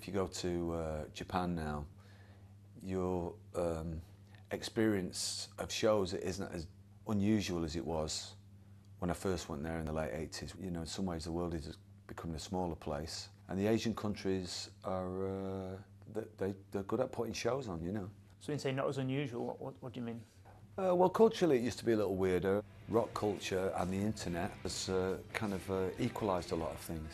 if you go to Japan now, your experience of shows isn't as unusual as it was when I first went there in the late 80s. You know, in some ways the world is becoming a smaller place, and the Asian countries are they're good at putting shows on, you know. So when you say not as unusual, what do you mean? Well, culturally it used to be a little weirder. Rock culture and the internet has kind of equalised a lot of things.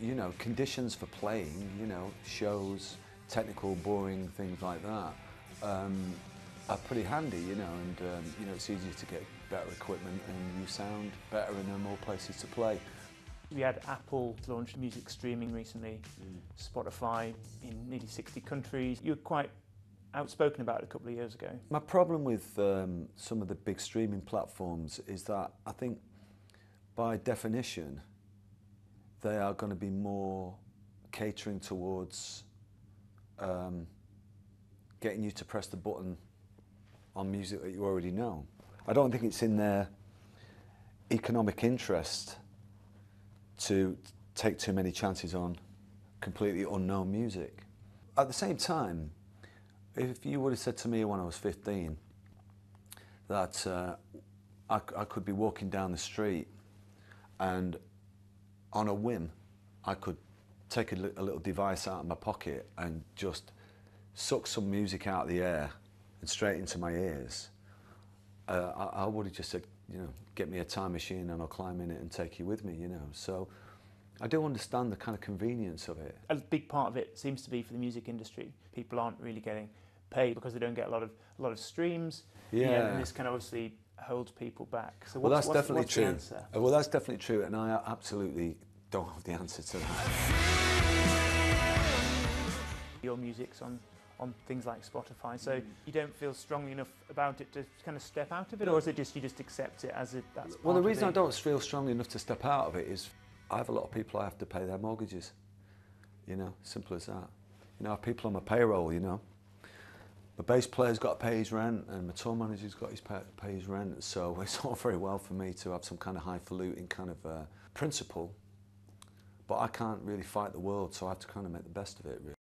You know, conditions for playing, you know, shows, technical, boring things like that are pretty handy, you know, and you know, it's easier to get better equipment and you sound better and there are more places to play. We had Apple launch music streaming recently, Spotify in nearly 60 countries. You were quite outspoken about it a couple of years ago. My problem with some of the big streaming platforms is that I think by definition they are going to be more catering towards getting you to press the button on music that you already know. I don't think it's in their economic interest to take too many chances on completely unknown music. At the same time, if you would have said to me when I was 15 that I could be walking down the street and on a whim I could take a little device out of my pocket and just suck some music out of the air and straight into my ears, I would have just said, you know, get me a time machine and I'll climb in it and take you with me, you know. So I do understand the kind of convenience of it. A big part of it seems to be for the music industry. People aren't really getting paid because they don't get a lot of streams. Yeah. And this kind of obviously holds people back. So Well, that's definitely what's true. the answer? Well, that's definitely true, and I absolutely don't have the answer to that. Your music's on things like Spotify, so you don't feel strongly enough about it to kind of step out of it, or is it just you just accept it as that's part Well, the of reason it? I don't feel strongly enough to step out of it is I have a lot of people I have to pay their mortgages. You know, simple as that. You know, I have people on my payroll, you know. My bass player's got to pay his rent and my tour manager's got to pay his rent, so it's all very well for me to have some kind of highfalutin kind of principle, but I can't really fight the world, so I have to kind of make the best of it, really.